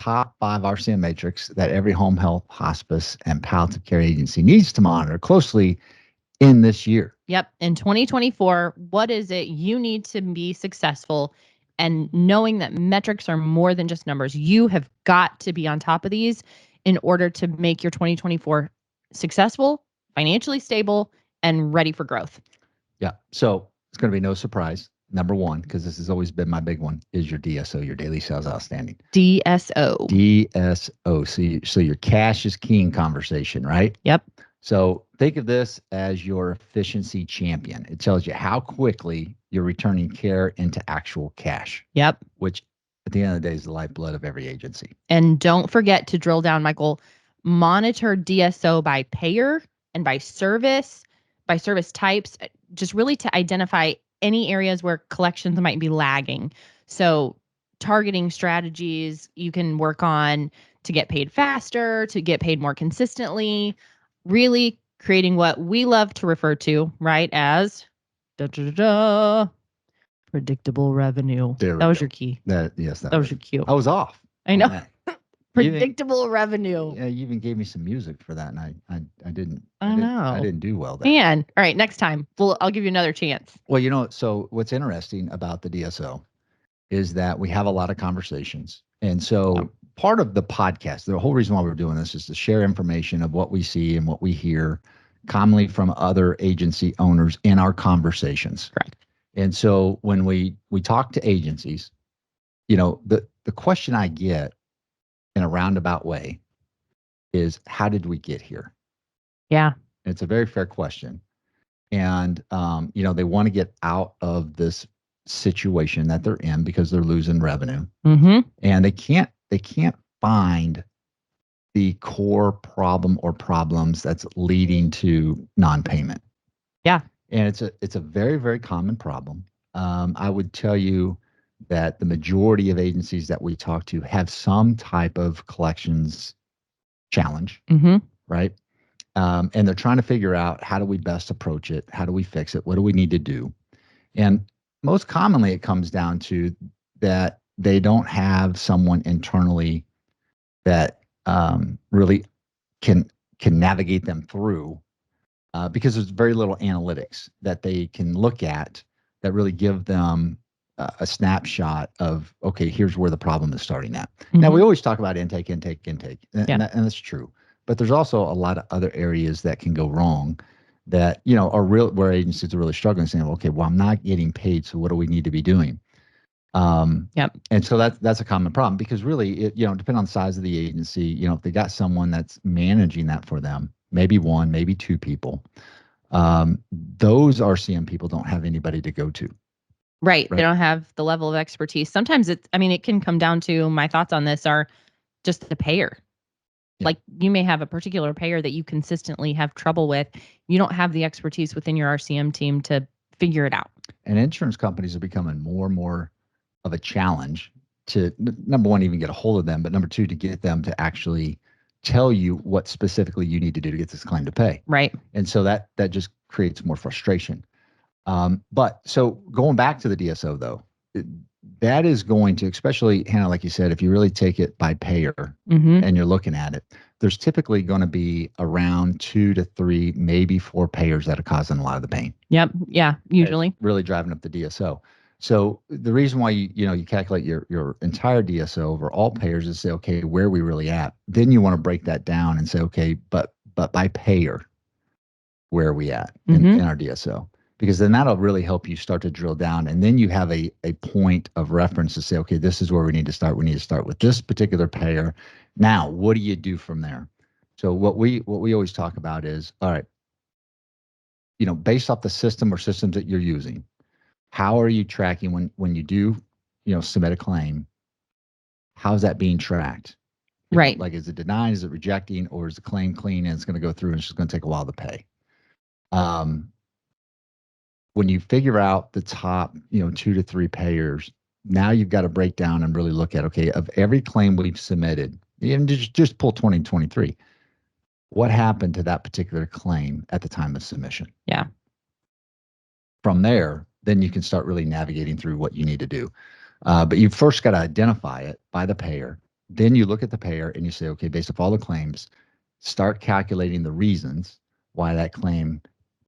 top 5 RCM metrics that every home health, hospice, and palliative care agency needs to monitor closely in this year. Yep. In 2024, what is it you need to be successful? And knowing that metrics are more than just numbers, you have got to be on top of these in order to make your 2024 successful, financially stable, and ready for growth. Yeah. So it's going to be no surprise. Number one, because this has always been my big one, is your DSO, your daily sales outstanding. DSO. DSO. So your cash is king conversation, right? Yep. So think of this as your efficiency champion. It tells you how quickly you're returning care into actual cash. Yep. Which at the end of the day is the lifeblood of every agency. And don't forget to drill down, Michael, monitor DSO by payer and by service types, just really to identify any areas where collections might be lagging. So targeting strategies you can work on to get paid faster, to get paid more consistently, really creating what we love to refer to, right, as predictable revenue. That was your key. That was your cue. I was off. I know. Predictable revenue. Yeah, you even gave me some music for that, and I didn't. I know. I didn't do well there. Man, all right, next time I'll give you another chance. Well, so what's interesting about the DSO is that we have a lot of conversations, and so part of the podcast, the whole reason why we're doing this is to share information of what we see and what we hear commonly from other agency owners in our conversations. Correct. And so when we talk to agencies, the question I get in a roundabout way is, how did we get here? Yeah. It's a very fair question. And, they want to get out of this situation that they're in because they're losing revenue. Mm-hmm. And they can't find the core problem or problems that's leading to non-payment. Yeah. And it's a very, very common problem. I would tell you that the majority of agencies that we talk to have some type of collections challenge, right? And they're trying to figure out, how do we best approach it? How do we fix it? What do we need to do? And most commonly, it comes down to that they don't have someone internally that really can navigate them through, because there's very little analytics that they can look at that really give them a snapshot of, okay, here's where the problem is starting at. Now, we always talk about intake, and that's true. But there's also a lot of other areas that can go wrong that, are real, where agencies are really struggling, saying, okay, well, I'm not getting paid, so what do we need to be doing? Yep. And so that's a common problem, because really, depending on the size of the agency, if they got someone that's managing that for them, maybe one, maybe two people, those RCM people don't have anybody to go to. Right. They don't have the level of expertise. Sometimes it can come down to, my thoughts on this are just the payer. Yeah. Like, you may have a particular payer that you consistently have trouble with. You don't have the expertise within your RCM team to figure it out. And insurance companies are becoming more and more of a challenge to, number one, even get a hold of them, but number two, to get them to actually tell you what specifically you need to do to get this claim to pay. Right. And so that just creates more frustration. But so going back to the DSO, though, that is going to, especially, Hannah, like you said, if you really take it by payer and you're looking at it, there's typically going to be around 2 to 3, maybe 4 payers that are causing a lot of the pain. Yep. Yeah. Usually. It's really driving up the DSO. So the reason why you calculate your entire DSO over all payers is say, okay, where are we really at? Then you want to break that down and say, okay, but by payer, where are we at in our DSO? Because then that'll really help you start to drill down. And then you have a point of reference to say, okay, this is where we need to start. We need to start with this particular payer. Now, what do you do from there? So what we always talk about is, all right, based off the system or systems that you're using, how are you tracking when you do, submit a claim? How's that being tracked? Right. Like, is it denied? Is it rejecting? Or is the claim clean and it's going to go through and it's just going to take a while to pay? When you figure out the top, 2 to 3 payers, now you've got to break down and really look at, okay, of every claim we've submitted, and just pull 2023, what happened to that particular claim at the time of submission? Yeah. From there, then you can start really navigating through what you need to do. But you first got to identify it by the payer, Then you look at the payer and you say, okay, based off all the claims, start calculating the reasons why that claim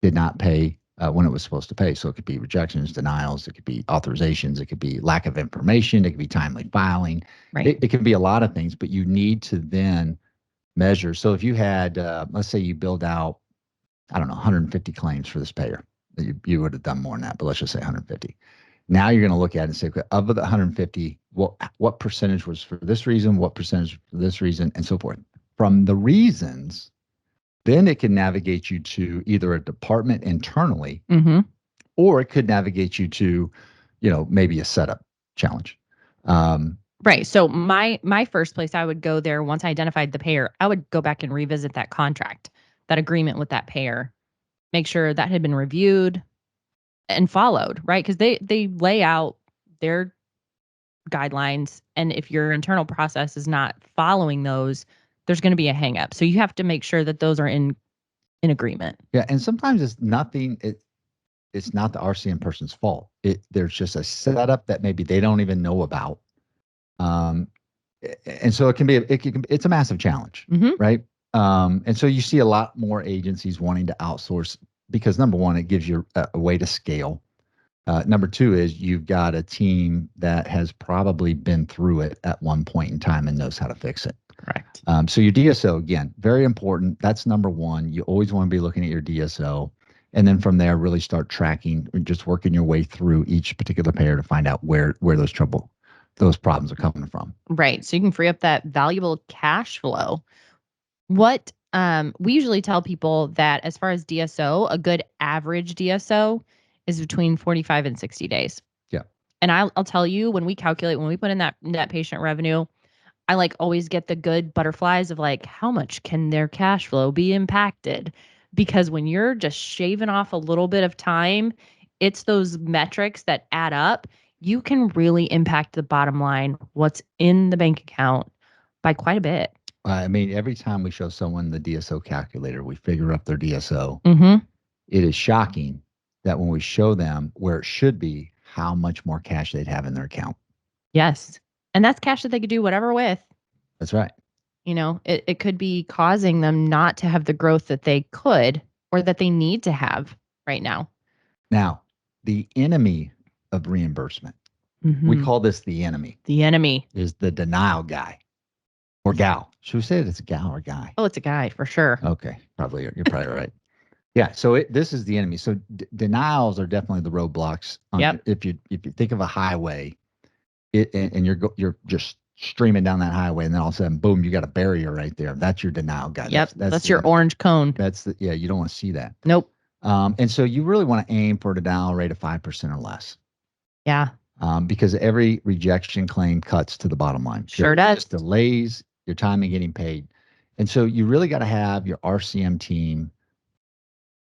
did not pay when it was supposed to pay. So it could be rejections, denials, it could be authorizations, it could be lack of information, it could be timely filing. Right. It can be a lot of things, but you need to then measure. So if you had, let's say you build out, I don't know, 150 claims for this payer, you would have done more than that, but let's just say 150. Now you're going to look at it and say, okay, of the 150, what percentage was for this reason, what percentage for this reason, and so forth. From the reasons, then it can navigate you to either a department internally, or it could navigate you to, maybe a setup challenge. Right. So my first place I would go there once I identified the payer, I would go back and revisit that contract, that agreement with that payer, make sure that had been reviewed and followed, right? Because they lay out their guidelines, and if your internal process is not following those, there's going to be a hang up. So you have to make sure that those are in agreement. Yeah, and sometimes it's nothing. It's not the RCM person's fault. There's just a setup that maybe they don't even know about. And so it's a massive challenge, right? And so you see a lot more agencies wanting to outsource because number one, it gives you a way to scale. Number two is you've got a team that has probably been through it at one point in time and knows how to fix it. Correct. So your DSO, again, very important. That's number one. You always want to be looking at your DSO. And then from there, really start tracking, just working your way through each particular payer to find out where those problems are coming from. Right. So you can free up that valuable cash flow. What we usually tell people that as far as DSO, a good average DSO is between 45 and 60 days. Yeah. And I'll tell you, when we put in that net patient revenue, I always get the good butterflies of how much can their cash flow be impacted? Because when you're just shaving off a little bit of time, it's those metrics that add up. You can really impact the bottom line, what's in the bank account, by quite a bit. I mean, every time we show someone the DSO calculator, we figure up their DSO. It is shocking that when we show them where it should be, how much more cash they'd have in their account. Yes. And that's cash that they could do whatever with. That's right. It could be causing them not to have the growth that they could or that they need to have right now. Now, the enemy of reimbursement, we call this the enemy. The enemy is the denial guy or gal. Should we say it's a gal or guy? Oh, it's a guy for sure. Okay. You're probably right. Yeah. So this is the enemy. So denials are definitely the roadblocks. If you think of a highway, and you're just streaming down that highway, and then all of a sudden, boom, you got a barrier right there. That's your denial guy. Yep. That's your orange cone. You don't want to see that. Nope. And so you really want to aim for a denial rate of 5% or less. Yeah. Because every rejection claim cuts to the bottom line. Sure does. It just delays your time in getting paid. And so you really got to have your RCM team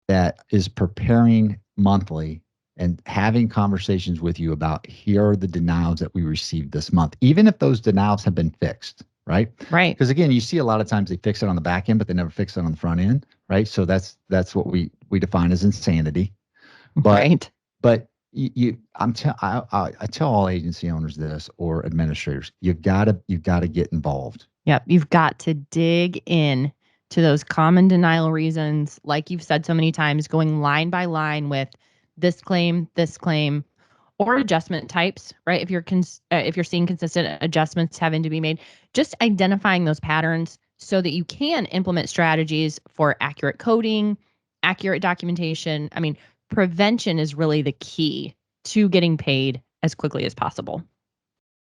that is preparing monthly and having conversations with you about, here are the denials that we received this month, even if those denials have been fixed, right? Right. Because again, you see a lot of times they fix it on the back end, but they never fix it on the front end, right? So that's what we define as insanity. But I tell all agency owners this, or administrators, you've got to get involved. Yep, you've got to dig in to those common denial reasons, like you've said so many times, going line by line with this claim, or adjustment types, right? If you're seeing consistent adjustments having to be made, just identifying those patterns so that you can implement strategies for accurate coding, accurate documentation. I mean, prevention is really the key to getting paid as quickly as possible.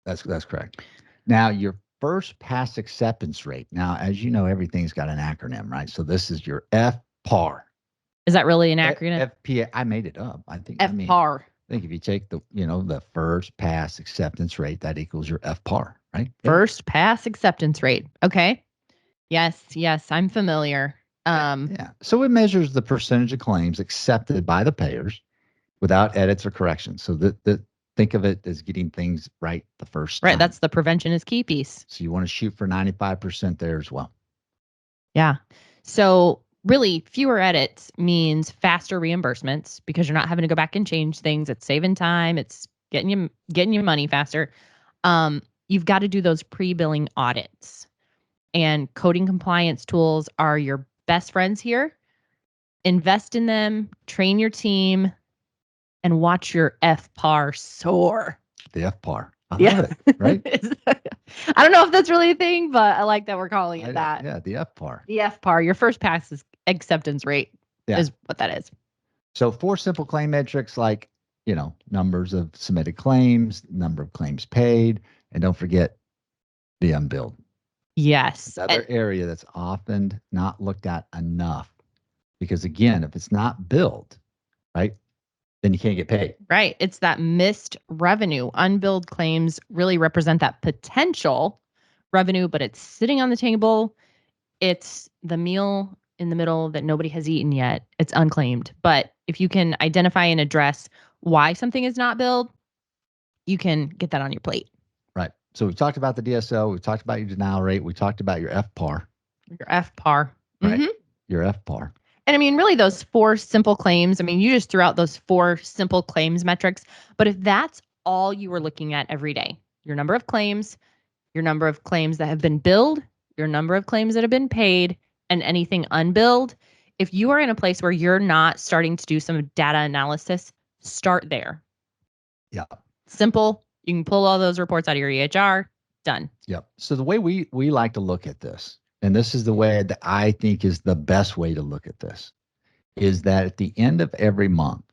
That's correct. Now, your first pass acceptance rate. Now, as you know, everything's got an acronym, right? So this is your FPAR. Is that really an acronym? FPA. I made it up. I think FPAR. I think if you take the first pass acceptance rate, that equals your FPAR, right? First pass acceptance rate. Okay. Yes, I'm familiar. Yeah. So it measures the percentage of claims accepted by the payers without edits or corrections. So think of it as getting things right the first time. Right. That's the prevention is key piece. So you want to shoot for 95% there as well. Yeah. So really, fewer edits means faster reimbursements because you're not having to go back and change things. It's saving time. It's getting you money faster. you've got to do those pre-billing audits. And coding compliance tools are your best friends here. Invest in them, train your team, and watch your FPAR soar. The FPAR. I love it, right? I don't know if that's really a thing, but I like that we're calling it that. Yeah, the FPAR. The FPAR, your first pass is acceptance rate is what that is. So 4 simple claim metrics like, numbers of submitted claims, number of claims paid, and don't forget the unbilled. Yes. Another area that's often not looked at enough, because again, if it's not billed, right, then you can't get paid. Right. It's that missed revenue. Unbilled claims really represent that potential revenue, but it's sitting on the table. It's the meal in the middle that nobody has eaten yet. It's unclaimed. But if you can identify and address why something is not billed, you can get that on your plate. Right. So we've talked about the DSO. We've talked about your denial rate. We talked about your FPAR. Your FPAR. Right. Your FPAR. And I mean, really, those 4 simple claims, I mean, you just threw out those 4 simple claims metrics. But if that's all you were looking at every day, your number of claims that have been billed, your number of claims that have been paid, and anything unbilled, if you are in a place where you're not starting to do some data analysis, start there. Yeah. Simple. You can pull all those reports out of your EHR. Done. Yep. So the way we like to look at this, and this is the way that I think is the best way to look at this, is that at the end of every month,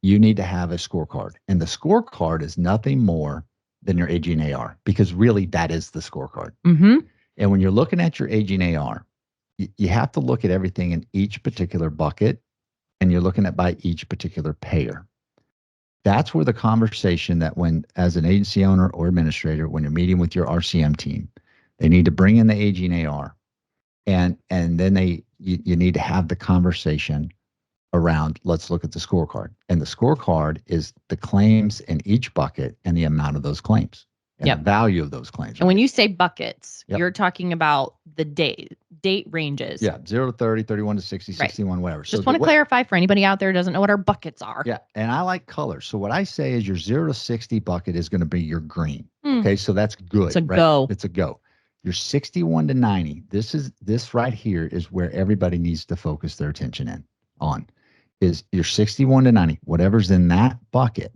you need to have a scorecard. And the scorecard is nothing more than your aging AR, because really that is the scorecard. And when you're looking at your aging AR, you have to look at everything in each particular bucket, and you're looking at by each particular payer. That's where the conversation that when, as an agency owner or administrator, when you're meeting with your RCM team, they need to bring in the aging AR, and then you need to have the conversation around, let's look at the scorecard. And the scorecard is the claims in each bucket and the amount of those claims and the value of those claims. And when you say buckets, you're talking about the date ranges. Yeah, 0 to 30, 31 to 60, 61, whatever. Just want to clarify for anybody out there who doesn't know what our buckets are. Yeah, and I like colors. So what I say is your 0 to 60 bucket is going to be your green. Okay, so that's good. It's a go. It's a go. Your 61 to 90, this right here is where everybody needs to focus their attention on. Is your 61 to 90, whatever's in that bucket,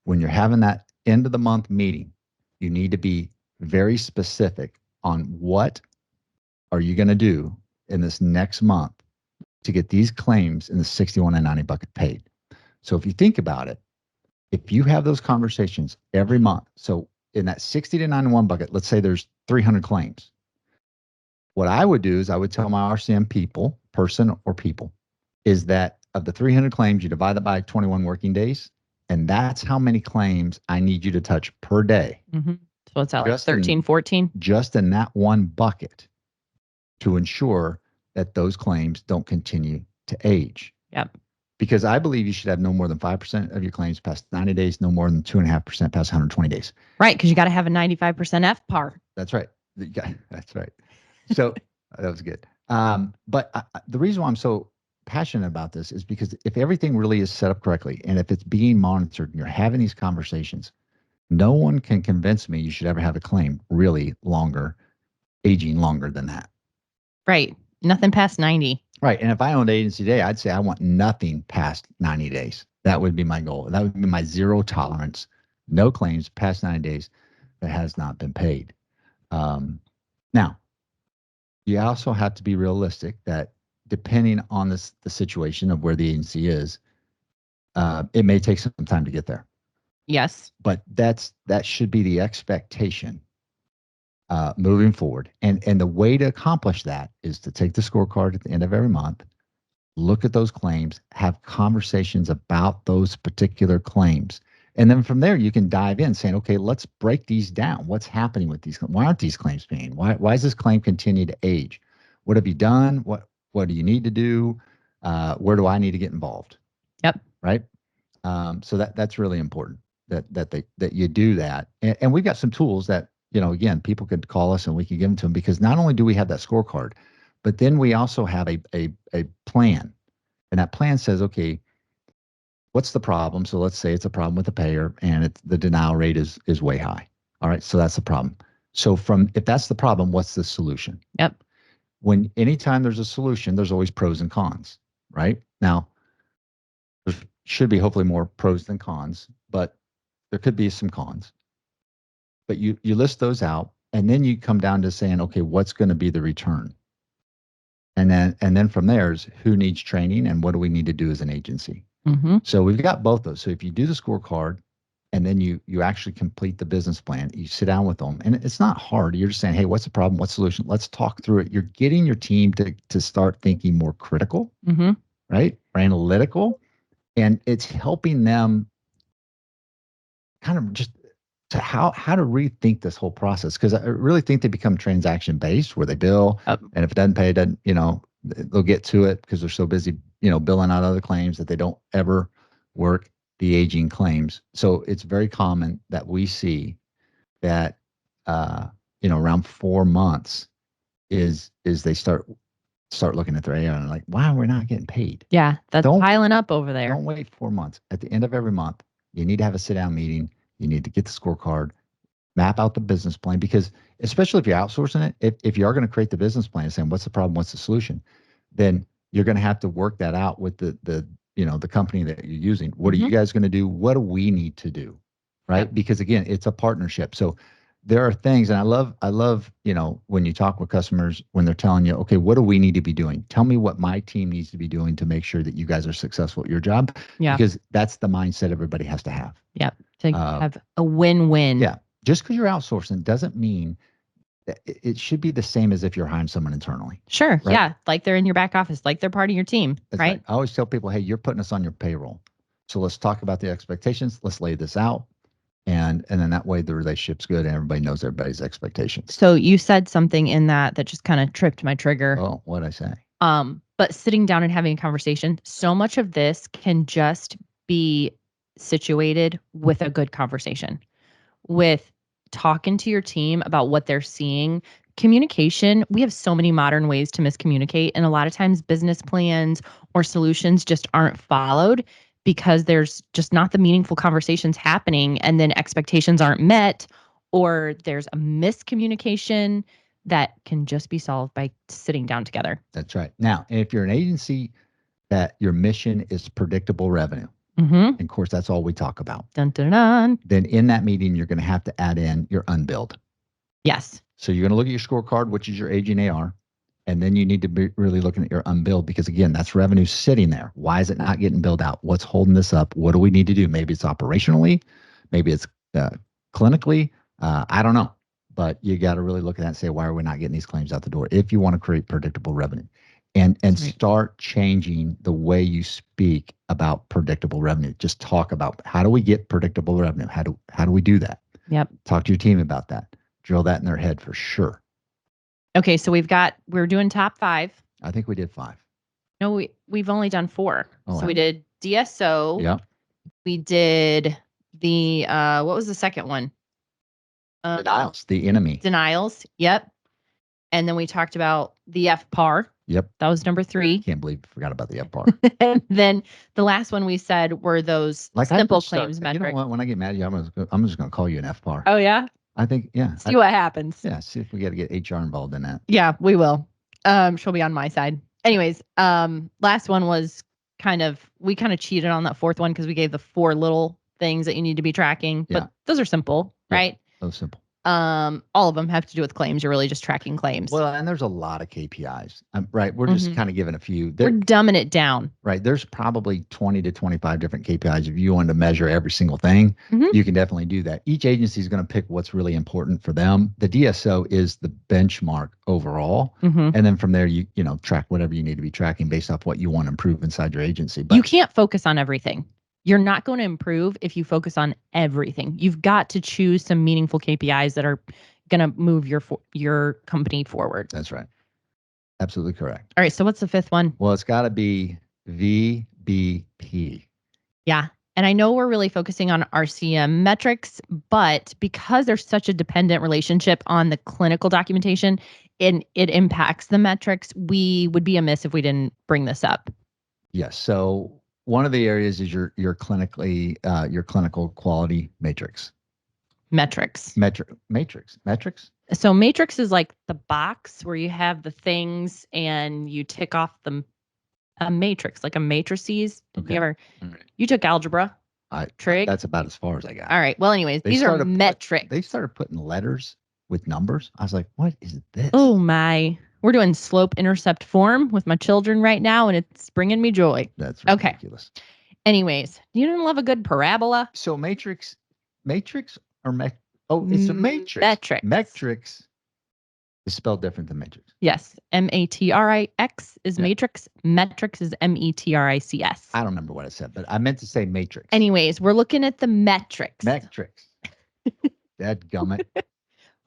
when you're having that end of the month meeting, you need to be very specific on what are you going to do in this next month to get these claims in the 61 and 90 bucket paid. So if you think about it, if you have those conversations every month, so in that 60 to 91 bucket, let's say there's 300 claims. What I would do is I would tell my RCM people, person or people, is that of the 300 claims, you divide that by 21 working days, and that's how many claims I need you to touch per day. So what's that, like 13, 14? Just in that one bucket to ensure that those claims don't continue to age. Yep. Because I believe you should have no more than 5% of your claims past 90 days, no more than 2.5% past 120 days. Right, because you got to have a 95% FPAR. That's right. That's right. So that was good. But the reason why I'm so passionate about this is because if everything really is set up correctly, and if it's being monitored and you're having these conversations, no one can convince me you should ever have a claim really aging longer than that. Right. Nothing past 90. Right. And if I owned agency today, I'd say I want nothing past 90 days. That would be my goal. That would be my zero tolerance. No claims past 90 days that has not been paid. Now, you also have to be realistic that depending on the situation of where the agency is, it may take some time to get there. Yes. But that should be the expectation moving forward. And the way to accomplish that is to take the scorecard at the end of every month, look at those claims, have conversations about those particular claims. And then from there, you can dive in saying, okay, let's break these down. What's happening with these? Why aren't these claims paying? Why does this claim continue to age? What have you done? What do you need to do? Where do I need to get involved? Yep. Right. So that's really important that you do that. And we've got some tools that, again, people could call us and we can give them to them, because not only do we have that scorecard, but then we also have a plan. And that plan says, okay, what's the problem? So let's say it's a problem with the payer and the denial rate is way high. All right. So that's the problem. So if that's the problem, what's the solution? Yep. Anytime there's a solution, there's always pros and cons, right? Now, there should be hopefully more pros than cons, but there could be some cons. But you list those out, and then you come down to saying, okay, what's going to be the return? And then from there is who needs training and what do we need to do as an agency? Mm-hmm. So we've got both those. So if you do the scorecard and then you actually complete the business plan, you sit down with them, and it's not hard. You're just saying, hey, what's the problem? What's the solution? Let's talk through it. You're getting your team to start thinking more critical, Mm-hmm. right? Or analytical. And it's helping them kind of just to how to rethink this whole process, because I really think they become transaction based where they bill, and if it doesn't pay, then they'll get to it because they're so busy billing out other claims that they don't ever work the aging claims. So it's very common that we see that around 4 months is they start looking at their AR and like, why are we not getting paid? Yeah, that's piling up over there. Don't wait 4 months. At the end of every month, you need to have a sit down meeting. You need to get the scorecard, map out the business plan, because especially if you're outsourcing it, if you are going to create the business plan saying what's the problem, what's the solution, then you're going to have to work that out with the company that you're using. What are you guys going to do? What do we need to do? Right? Yep. Because again, it's a partnership. So there are things, and I love, when you talk with customers, when they're telling you, okay, what do we need to be doing? Tell me what my team needs to be doing to make sure that you guys are successful at your job. Yeah. Because that's the mindset everybody has to have. Yep. To have a win-win. Yeah. Just because you're outsourcing doesn't mean that it should be the same as if you're hiring someone internally. Sure. Right? Yeah. Like they're in your back office, like they're part of your team. That's right? I always tell people, hey, you're putting us on your payroll. So let's talk about the expectations. Let's lay this out. And then that way the relationship's good and everybody knows everybody's expectations. So you said something in that just kind of tripped my trigger. Oh, what'd I say? But sitting down and having a conversation, so much of this can just be situated with a good conversation, with talking to your team about what they're seeing. Communication, we have so many modern ways to miscommunicate, and a lot of times business plans or solutions just aren't followed because there's just not the meaningful conversations happening, and then expectations aren't met, or there's a miscommunication that can just be solved by sitting down together. That's right. Now, if you're an agency that your mission is predictable revenue, and of course, that's all we talk about. Dun, dun, dun. Then in that meeting, you're going to have to add in your unbilled. Yes. So you're going to look at your scorecard, which is your aging AR, and then you need to be really looking at your unbilled, because again, that's revenue sitting there. Why is it not getting billed out? What's holding this up? What do we need to do? Maybe it's operationally, maybe it's clinically. I don't know, but you got to really look at that and say, why are we not getting these claims out the door? If you want to create predictable revenue, and right, start changing the way you speak about predictable revenue. Just talk about, how do we get predictable revenue? How do we do that? Yep. Talk to your team about that. Drill that in their head for sure. Okay, so we're doing top 5. I think we did 5. No, we've only done 4. Oh, so we did DSO. Yeah. We did the what was the second one? Denials, the enemy. Denials. Yep. And then we talked about the FPAR. Yep. That was number 3. Can't believe I forgot about the FPAR. And then the last one we said were those simple claims metrics. You know what? When I get mad at you, I'm just going to call you an FPAR. Oh, yeah? I think, yeah. See what happens. Yeah, see if we got to get HR involved in that. Yeah, we will. She'll be on my side. Anyways, last one was we kind of cheated on that 4th one because we gave the 4 little things that you need to be tracking. But those are simple, right? Those simple. All of them have to do with claims. You're really just tracking claims. Well, and there's a lot of KPIs, right? We're just kind of giving a few. We're dumbing it down. Right. There's probably 20 to 25 different KPIs. If you wanted to measure every single thing, you can definitely do that. Each agency is going to pick what's really important for them. The DSO is the benchmark overall. And then from there, you track whatever you need to be tracking based off what you want to improve inside your agency. But you can't focus on everything. You're not going to improve if you focus on everything. You've got to choose some meaningful KPIs that are going to move your company forward. That's right. Absolutely correct. All right. So what's the 5th one? Well, it's got to be VBP. Yeah. And I know we're really focusing on RCM metrics, but because there's such a dependent relationship on the clinical documentation and it impacts the metrics, we would be amiss if we didn't bring this up. Yes. So one of the areas is your clinical quality matrix. Metrics. Metrics. So matrix is like the box where you have the things and you tick off a matrix, like a matrices. Okay. You took algebra, trig? That's about as far as I got. All right. Well, anyways, these are metrics. They started putting letters with numbers. I was like, what is this? Oh my. We're doing slope intercept form with my children right now, and it's bringing me joy. That's ridiculous. Okay. Anyways, you don't love a good parabola? So matrix or it's a matrix. Metrics is spelled different than matrix. Yes. Matrix is matrix. Metrics is metrics. I don't remember what I said, but I meant to say matrix. Anyways, we're looking at the metrics. Dadgummit.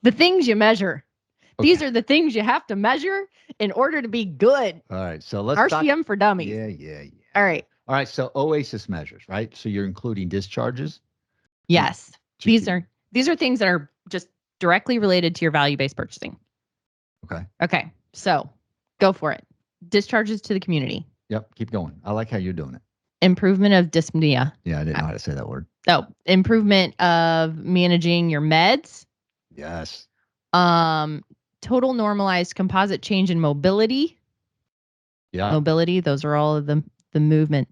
The things you measure. Okay. These are the things you have to measure in order to be good. All right. So let's RCM for dummies. Yeah. All right. So OASIS measures, right? So you're including discharges? Yes. These are things that are just directly related to your value-based purchasing. Okay. So go for it. Discharges to the community. Yep. Keep going. I like how you're doing it. Improvement of dyspnea. Yeah, I didn't know how to say that word. Oh, improvement of managing your meds. Yes. Total normalized composite change in mobility. Yeah. Mobility. Those are all of the movement.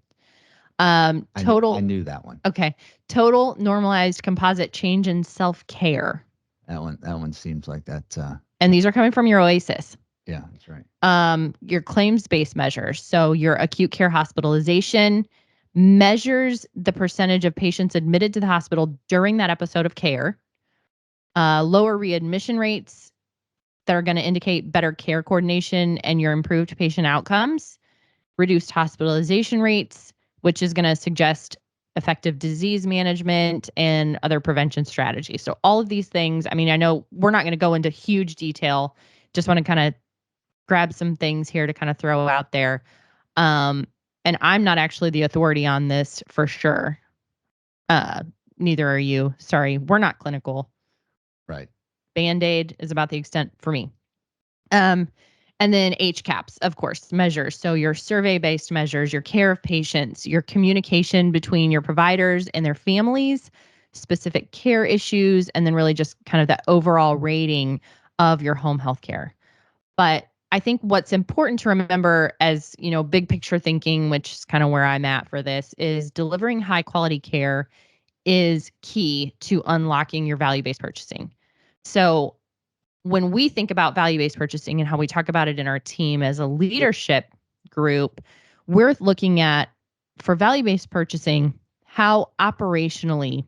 Total. I knew that one. Okay. Total normalized composite change in self-care. That one seems like that. And these are coming from your OASIS. Yeah, that's right. Your claims-based measures. So your acute care hospitalization measures the percentage of patients admitted to the hospital during that episode of care. Lower readmission rates that are going to indicate better care coordination and your improved patient outcomes. Reduced hospitalization rates, which is going to suggest effective disease management and other prevention strategies. So all of these things, I mean, I know we're not going to go into huge detail. Just want to kind of grab some things here to kind of throw out there. And I'm not actually the authority on this for sure. Neither are you. Sorry, we're not clinical. Right. Band-Aid is about the extent for me. And then HCAPS, of course, measures. So your survey-based measures, your care of patients, your communication between your providers and their families, specific care issues, and then really just kind of the overall rating of your home health care. But I think what's important to remember as, big picture thinking, which is kind of where I'm at for this, is delivering high quality care is key to unlocking your value-based purchasing. So when we think about value-based purchasing and how we talk about it in our team as a leadership group, we're looking at, for value-based purchasing, how operationally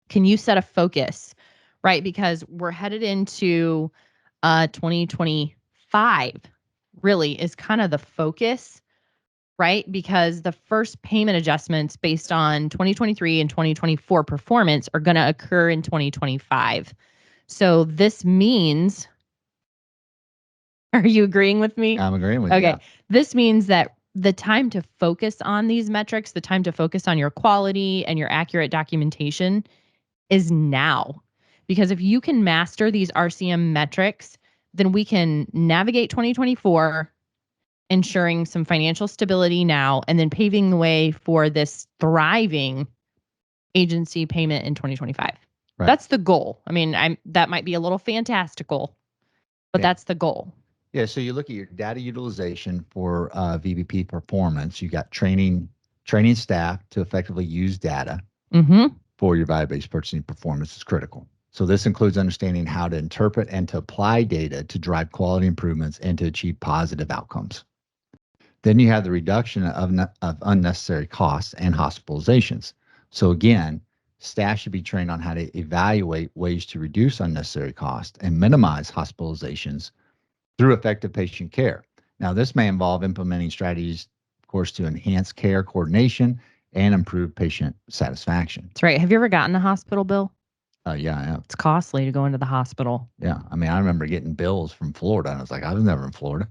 can you set a focus, right? Because we're headed into 2025 really is kind of the focus, right? Because the first payment adjustments based on 2023 and 2024 performance are going to occur in 2025. So this means, are you agreeing with me? I'm agreeing with you. Okay. This means that the time to focus on these metrics, the time to focus on your quality and your accurate documentation is now. Because if you can master these RCM metrics, then we can navigate 2024, ensuring some financial stability now, and then paving the way for this thriving agency payment in 2025. Right. That's the goal. I mean, that might be a little fantastical, but that's the goal. Yeah. So you look at your data utilization for VBP performance. You got training staff to effectively use data for your value-based purchasing performance is critical. So this includes understanding how to interpret and to apply data to drive quality improvements and to achieve positive outcomes. Then you have the reduction of unnecessary costs and hospitalizations. So again, staff should be trained on how to evaluate ways to reduce unnecessary costs and minimize hospitalizations through effective patient care. Now, this may involve implementing strategies, of course, to enhance care coordination and improve patient satisfaction. That's right. Have you ever gotten a hospital bill? Yeah, I have. It's costly to go into the hospital. Yeah. I mean, I remember getting bills from Florida, and I was like, I was never in Florida.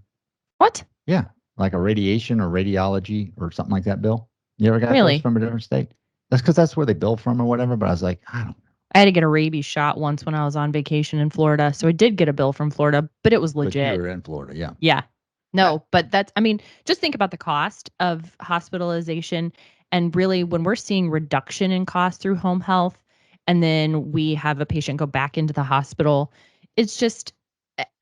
What? Yeah. Like a radiation or radiology or something like that bill. You ever got those from a different state? That's because that's where they bill from or whatever. But I was like, I don't know. I had to get a rabies shot once when I was on vacation in Florida. So I did get a bill from Florida, but it was legit. But you were in Florida, yeah. Yeah. No, but just think about the cost of hospitalization. And really, when we're seeing reduction in cost through home health, and then we have a patient go back into the hospital, it's just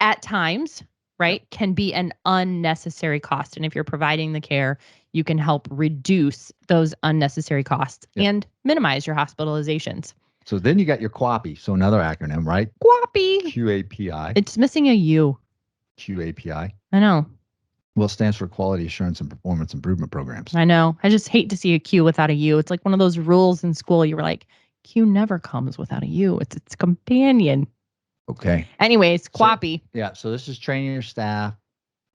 at times, right, can be an unnecessary cost. And if you're providing the care, you can help reduce those unnecessary costs and minimize your hospitalizations. So then you got your QAPI. So another acronym, right? QAPI. QAPI. It's missing a U. QAPI. I know. Well, it stands for Quality Assurance and Performance Improvement Programs. I know. I just hate to see a Q without a U. It's like one of those rules in school. You were like, Q never comes without a U. It's its companion. Okay. Anyways, QAPI. So this is training your staff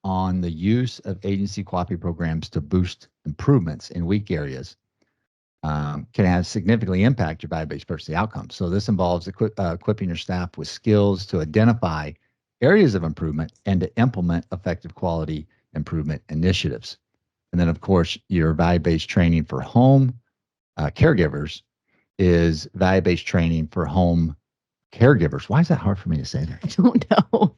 on the use of agency QAPI programs to boost improvements in weak areas. Can have significantly impact your value-based purchasing outcomes. So this involves equipping your staff with skills to identify areas of improvement and to implement effective quality improvement initiatives. And then, of course, your value-based training for home caregivers is value-based training for home caregivers. Why is that hard for me to say that? I don't know.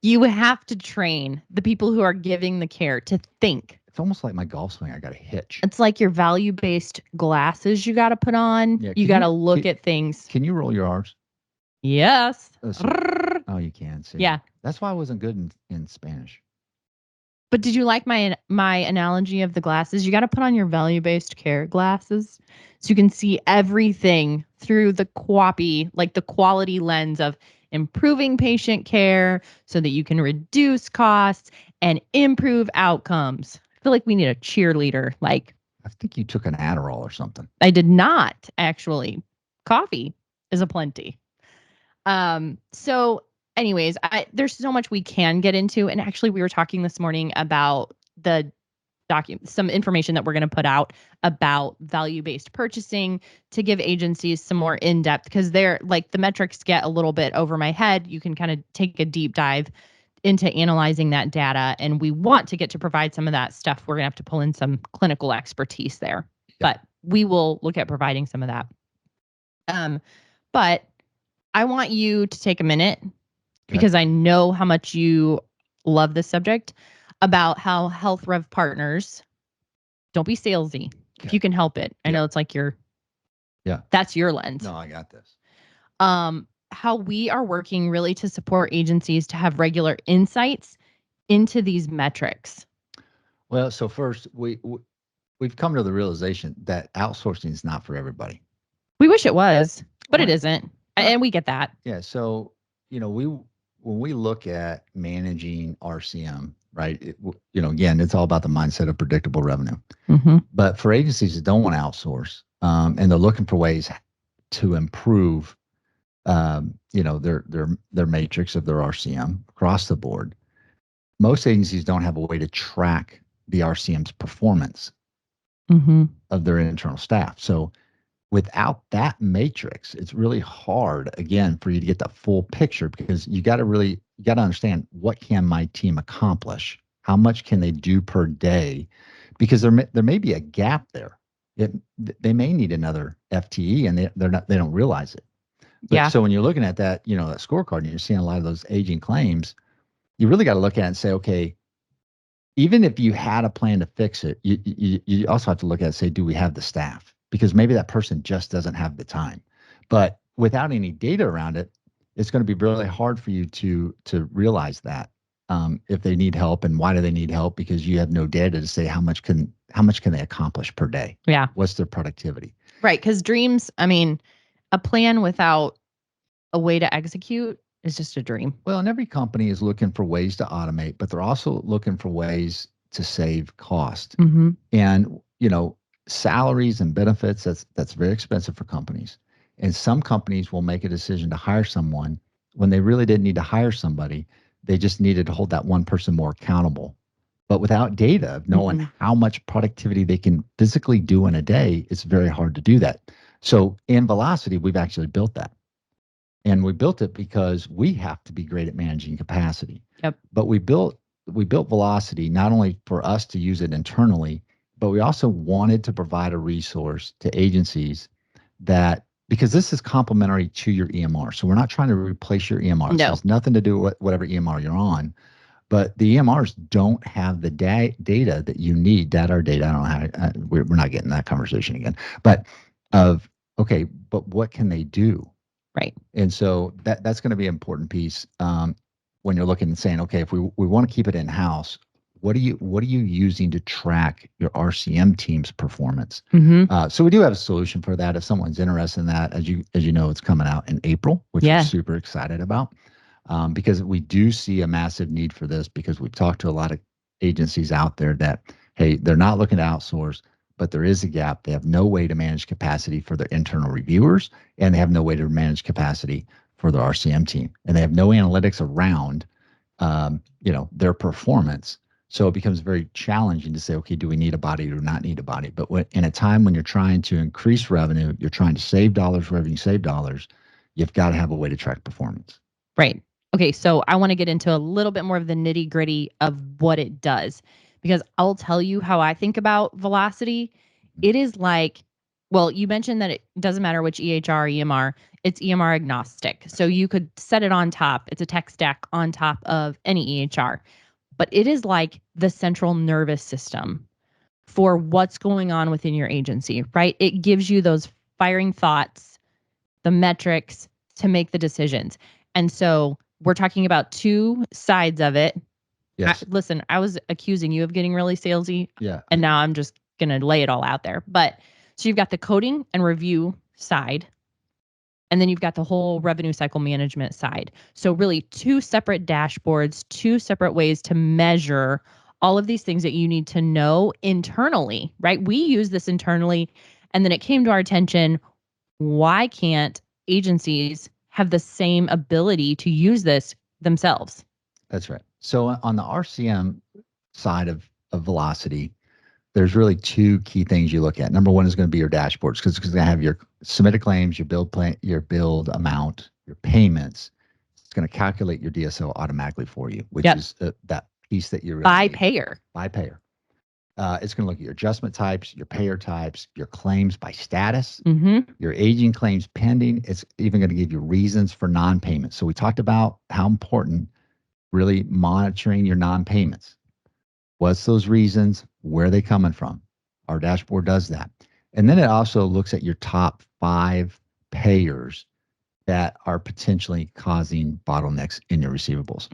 You have to train the people who are giving the care to think. It's almost like my golf swing. I got a hitch. It's like your value-based glasses you got to put on. Yeah, you got to look at things. Can you roll your R's? Yes. Oh, you can. See. Yeah. That's why I wasn't good in Spanish. But did you like my analogy of the glasses? You got to put on your value-based care glasses so you can see everything through the QAPI, like the quality lens of improving patient care so that you can reduce costs and improve outcomes. I feel like we need a cheerleader. Like, I think you took an Adderall or something. I did not, actually. Coffee is aplenty. So anyways, there's so much we can get into. And actually, we were talking this morning about the some information that we're going to put out about value-based purchasing to give agencies some more in-depth, because they're like the metrics get a little bit over my head. You can kind of take a deep dive into analyzing that data. And we want to get to provide some of that stuff. We're going to have to pull in some clinical expertise there, but we will look at providing some of that. But I want you to take a minute, because I know how much you love this subject, about how Health Rev Partners, don't be salesy if you can help it. I know it's like that's your lens. No, I got this. How we are working really to support agencies to have regular insights into these metrics. Well, so first, we've come to the realization that outsourcing is not for everybody. We wish it was, but it isn't. And we get that. Yeah. So, when we look at managing RCM, right, again, it's all about the mindset of predictable revenue. Mm-hmm. But for agencies that don't want to outsource, and they're looking for ways to improve, their matrix of their RCM across the board, most agencies don't have a way to track the RCM's performance of their internal staff. So without that matrix, it's really hard, again, for you to get the full picture, because you got to understand, what can my team accomplish? How much can they do per day? Because there may be a gap there. They may need another FTE, and they don't realize it. But so when you're looking at that, that scorecard, and you're seeing a lot of those aging claims, you really got to look at it and say, okay, even if you had a plan to fix it, you also have to look at it and say, do we have the staff? Because maybe that person just doesn't have the time. But without any data around it, it's going to be really hard for you to realize that, if they need help, and why do they need help? Because you have no data to say how much can they accomplish per day? Yeah. What's their productivity? Right. Because dreams, a plan without a way to execute is just a dream. Well, and every company is looking for ways to automate, but they're also looking for ways to save cost. Mm-hmm. And, salaries and benefits, that's very expensive for companies. And some companies will make a decision to hire someone when they really didn't need to hire somebody. They just needed to hold that one person more accountable. But without data of knowing how much productivity they can physically do in a day, it's very hard to do that. So in Velocity, we've actually built that. And we built it because we have to be great at managing capacity. Yep. But we built Velocity not only for us to use it internally, but we also wanted to provide a resource to agencies because this is complementary to your EMR. So we're not trying to replace your EMR. No. It has nothing to do with whatever EMR you're on. But the EMRs don't have the data that you need. Data or data, I don't know how, we're not getting that conversation again. But but what can they do? Right. And so that's going to be an important piece when you're looking and saying, okay, if we want to keep it in house, what are you using to track your RCM team's performance? So we do have a solution for that. If someone's interested in that, as you know, it's coming out in April, which we're super excited about, because we do see a massive need for this, because we've talked to a lot of agencies out there that, hey, they're not looking to outsource, but there is a gap. They have no way to manage capacity for their internal reviewers, and they have no way to manage capacity for their RCM team, and they have no analytics around, their performance. So it becomes very challenging to say, okay, do we need a body or not need a body? But in a time when you're trying to increase revenue, you're trying to save dollars wherever you save dollars, you've got to have a way to track performance. Right. Okay, so I want to get into a little bit more of the nitty gritty of what it does, because I'll tell you how I think about velocity. It is like, well, you mentioned that it doesn't matter which EHR, EMR, it's EMR agnostic. So you could set it on top. It's a tech stack on top of any EHR, but it is like the central nervous system for what's going on within your agency, right? It gives you those firing thoughts, the metrics to make the decisions. And so we're talking about two sides of it. Yes. Listen, I was accusing you of getting really salesy. Yeah. And now I'm just going to lay it all out there. But so you've got the coding and review side, and then you've got the whole revenue cycle management side. So really two separate dashboards, two separate ways to measure all of these things that you need to know internally, right? We use this internally, and then it came to our attention, why can't agencies have the same ability to use this themselves? That's right. So on the RCM side of velocity, there's really two key things you look at. Number one is going to be your dashboards, because it's going to have your submitted claims, your build plan, your build amount, your payments. It's going to calculate your DSO automatically for you, which is that piece that you're by payer. By payer. It's going to look at your adjustment types, your payer types, your claims by status, your aging claims pending. It's even going to give you reasons for non-payment. So we talked about how important really monitoring your non-payments. What's those reasons? Where are they coming from? Our dashboard does that. And then it also looks at your top 5 payers that are potentially causing bottlenecks in your receivables.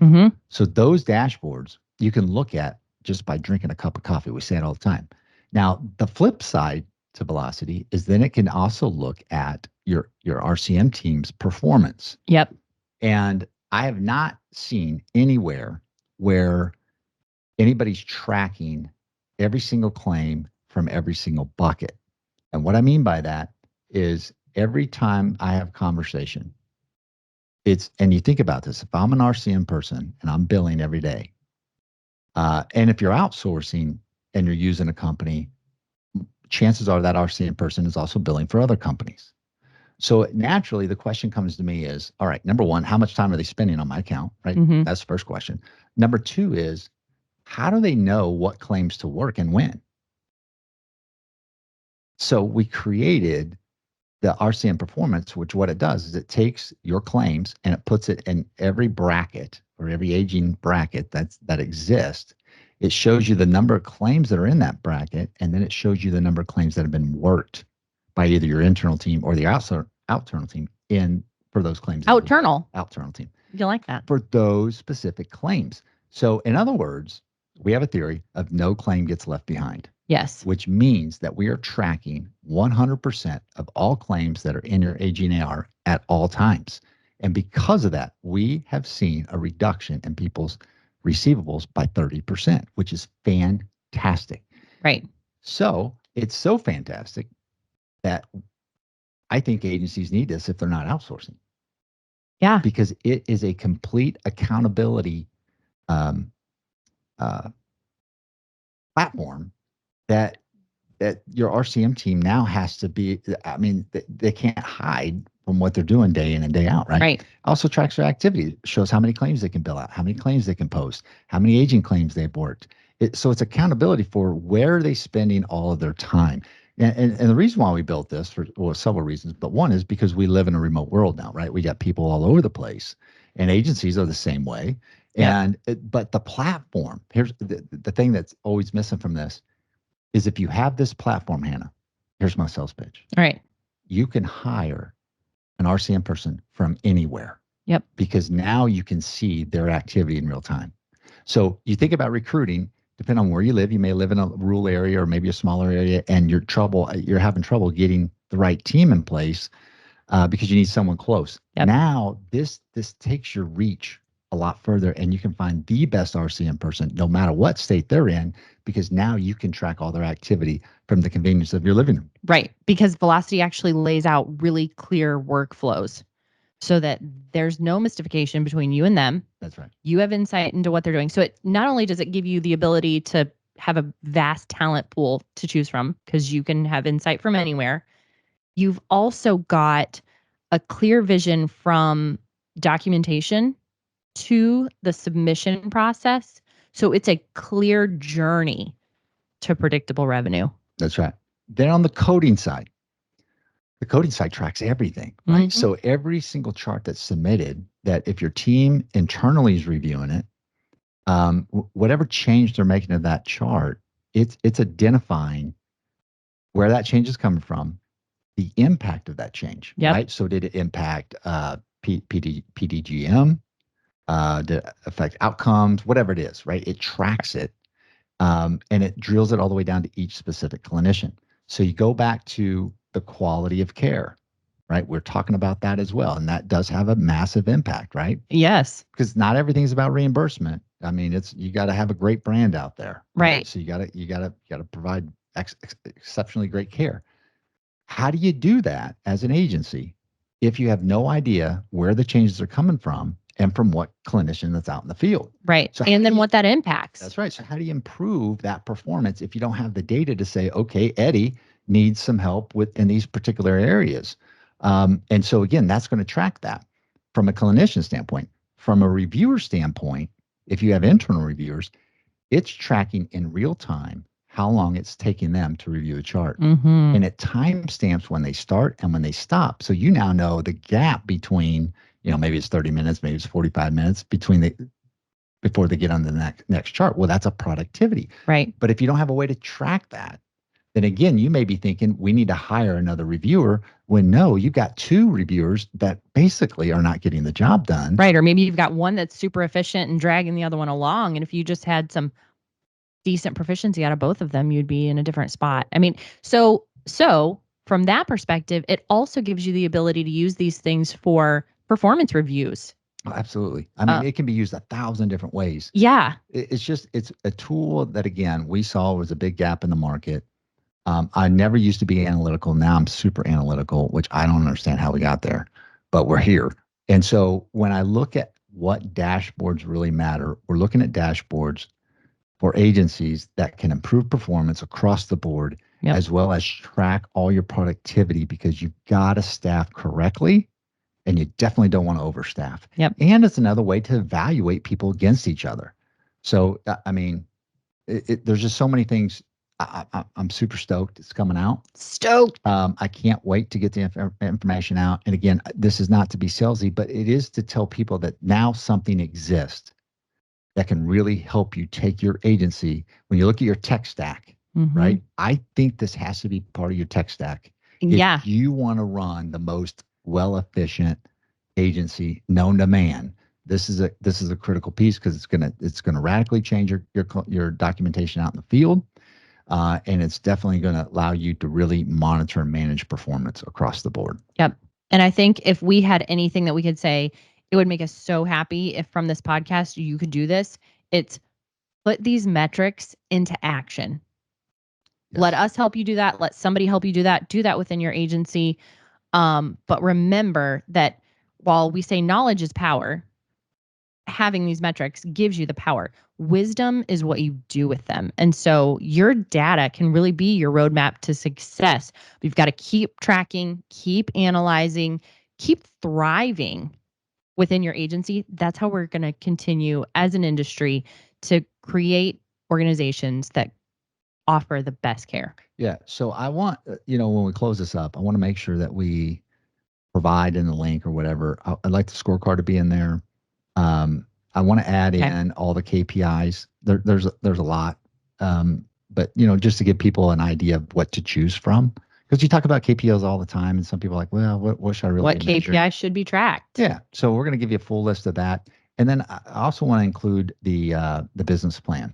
So those dashboards you can look at just by drinking a cup of coffee. We say it all the time. Now, the flip side to velocity is then it can also look at your RCM team's performance. And I have not seen anywhere where anybody's tracking every single claim from every single bucket. And what I mean by that is every time I have conversation, and you think about this, if I'm an RCM person and I'm billing every day, and if you're outsourcing and you're using a company, chances are that RCM person is also billing for other companies. So naturally, the question comes to me is, all right, number one, how much time are they spending on my account, right? That's the first question. Number two is, how do they know what claims to work and when? So we created the RCM performance, which what it does is it takes your claims and it puts it in every bracket or every aging bracket that exists. It shows you the number of claims that are in that bracket, and then it shows you the number of claims that have been worked by either your internal team or the outternal team for those claims. Outternal team. You like that? For those specific claims. So in other words, we have a theory of no claim gets left behind. Yes. Which means that we are tracking 100% of all claims that are in your aging AR at all times. And because of that, we have seen a reduction in people's receivables by 30%, which is fantastic. Right. So it's so fantastic that I think agencies need this if they're not outsourcing. Yeah. Because it is a complete accountability platform that your RCM team now has to be. I mean, they can't hide from what they're doing day in and day out, right? Right. Also tracks their activity, shows how many claims they can bill out, how many claims they can post, how many aging claims they've worked. So it's accountability for where are they spending all of their time. And the reason why we built this for several reasons, but one is because we live in a remote world now, right? We got people all over the place, and agencies are the same way. But the platform, here's the thing that's always missing from this, is if you have this platform, Hannah, here's my sales pitch. All right. You can hire an RCM person from anywhere. Yep. Because now you can see their activity in real time. So you think about recruiting, depending on where you live, you may live in a rural area or maybe a smaller area, and you're having trouble getting the right team in place because you need someone close. Yep. Now this takes your reach a lot further, and you can find the best RCM person no matter what state they're in, because now you can track all their activity from the convenience of your living room. Right, because Velocity actually lays out really clear workflows so that there's no mystification between you and them. That's right. You have insight into what they're doing. So it not only does it give you the ability to have a vast talent pool to choose from, because you can have insight from anywhere, you've also got a clear vision from documentation to the submission process. So it's a clear journey to predictable revenue. That's right. Then on the coding side, the coding side tracks everything, right? Mm-hmm. So every single chart that's submitted, that if your team internally is reviewing it, whatever change they're making to that chart, it's identifying where that change is coming from, the impact of that change, right? So did it impact PDGM? Did it affect outcomes? Whatever it is, right? It tracks it, and it drills it all the way down to each specific clinician. So you go back to the quality of care, right? We're talking about that as well. And that does have a massive impact, right? Yes. Because not everything's about reimbursement. I mean, you got to have a great brand out there. Right. So you got to provide exceptionally great care. How do you do that as an agency if you have no idea where the changes are coming from and from what clinician that's out in the field? Right. So and then what that impacts. That's right. So how do you improve that performance if you don't have the data to say, okay, Eddie needs some help in these particular areas? And so again, that's going to track that from a clinician standpoint. From a reviewer standpoint, if you have internal reviewers, it's tracking in real time how long it's taking them to review the chart. Mm-hmm. And it timestamps when they start and when they stop. So you now know the gap between, maybe it's 30 minutes, maybe it's 45 minutes before they get on the next chart. Well, that's a productivity. Right. But if you don't have a way to track that, then again, you may be thinking we need to hire another reviewer, when no, you've got two reviewers that basically are not getting the job done. Right. Or maybe you've got one that's super efficient and dragging the other one along. And if you just had some decent proficiency out of both of them, you'd be in a different spot. I mean, so from that perspective, it also gives you the ability to use these things for performance reviews. Oh, absolutely. I mean, it can be used 1,000 different ways. Yeah. It's a tool that, again, we saw was a big gap in the market. I never used to be analytical. Now I'm super analytical, which I don't understand how we got there, but we're here. And so when I look at what dashboards really matter, we're looking at dashboards for agencies that can improve performance across the board, as well as track all your productivity, because you've got to staff correctly and you definitely don't want to overstaff. Yep. And it's another way to evaluate people against each other. So, I mean, there's just so many things. I'm super stoked it's coming out. Stoked. I can't wait to get the information out. And again, this is not to be salesy, but it is to tell people that now something exists that can really help you take your agency. When you look at your tech stack, right? I think this has to be part of your tech stack. If you want to run the most efficient agency known to man, this is a critical piece, because it's gonna radically change your documentation out in the field. And it's definitely going to allow you to really monitor and manage performance across the board. Yep. And I think if we had anything that we could say, it would make us so happy if from this podcast you could do this. It's put these metrics into action. Yes. Let us help you do that. Let somebody help you do that. Do that within your agency. But remember that while we say knowledge is power, having these metrics gives you the power. Wisdom is what you do with them. And so your data can really be your roadmap to success. We've got to keep tracking, keep analyzing, keep thriving within your agency. That's how we're going to continue as an industry to create organizations that offer the best care. Yeah. So I want, when we close this up, I want to make sure that we provide in the link or whatever. I'd like the scorecard to be in there. I want to add in all the KPIs. There's a lot, but just to give people an idea of what to choose from, Because you talk about KPIs all the time, and some people are like, well, what should I really What be measuring? KPI should be tracked? Yeah. So we're going to give you a full list of that. And then I also want to include the business plan,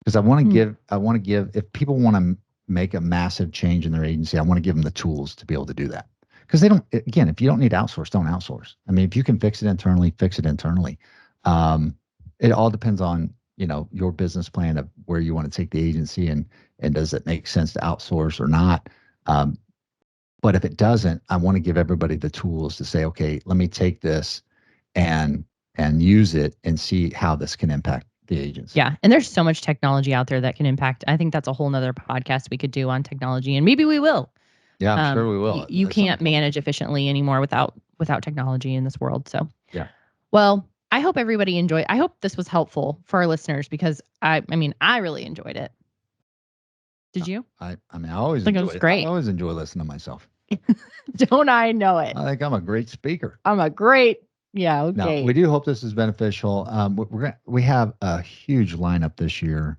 because I want to give, if people want to make a massive change in their agency, I want to give them the tools to be able to do that. Because they don't, again, if you don't need to outsource, don't outsource. I mean, if you can fix it internally, fix it internally. It all depends on, your business plan of where you want to take the agency, and does it make sense to outsource or not. Um, but if it doesn't, I want to give everybody the tools to say, okay, let me take this and use it and see how this can impact the agency. Yeah. And there's so much technology out there that can impact. I think that's a whole nother podcast we could do on technology, and maybe we will. Yeah, I'm sure we will. You can't manage efficiently anymore without technology in this world. So yeah. Well, I hope everybody enjoyed. I hope this was helpful for our listeners, because I mean, I really enjoyed it. Did you? I mean, I always think enjoy it was great. I always enjoy listening to myself. Don't I know it? I think I'm a great speaker. Yeah. Okay. Now, we do hope this is beneficial. We have a huge lineup this year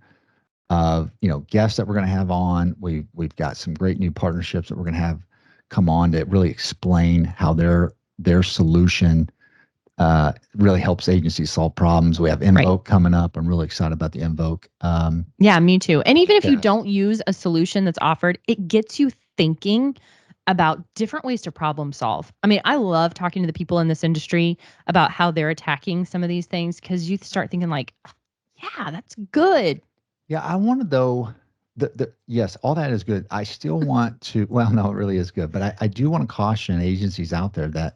of guests that we're going to have on. We've got some great new partnerships that we're going to have come on to really explain how their solution really helps agencies solve problems. We have Invoke coming up. I'm really excited about the Invoke. Yeah, me too. And even if you don't use a solution that's offered, it gets you thinking about different ways to problem solve. I mean, I love talking to the people in this industry about how they're attacking some of these things, because you start thinking like, yeah, that's good. Yeah, I want to, though. Yes, all that is good. I still want to. Well, no, it really is good. But I do want to caution agencies out there that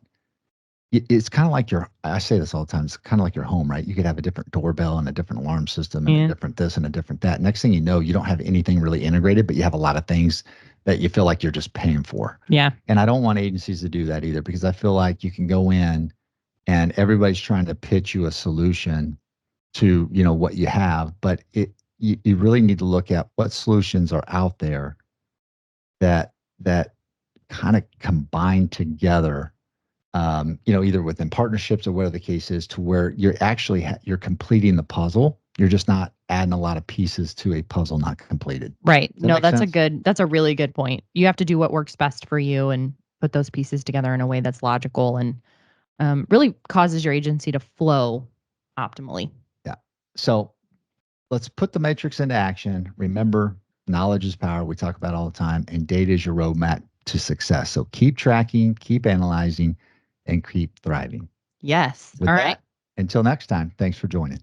it's kind of like I say this all the time. It's kind of like your home, right? You could have a different doorbell and a different alarm system and a different this and a different that. Next thing you know, you don't have anything really integrated, but you have a lot of things that you feel like you're just paying for. Yeah. And I don't want agencies to do that either, because I feel like you can go in and everybody's trying to pitch you a solution to, what you have, but you really need to look at what solutions are out there that kind of combine together, either within partnerships or whatever the case is, to where you're actually you're completing the puzzle. You're just not adding a lot of pieces to a puzzle not completed. Right. No, that's a really good point. You have to do what works best for you and put those pieces together in a way that's logical and really causes your agency to flow optimally. Yeah. So let's put the matrix into action. Remember, knowledge is power. We talk about it all the time, and data is your roadmap to success. So keep tracking, keep analyzing, and keep thriving. Yes. With all right. Until next time, thanks for joining.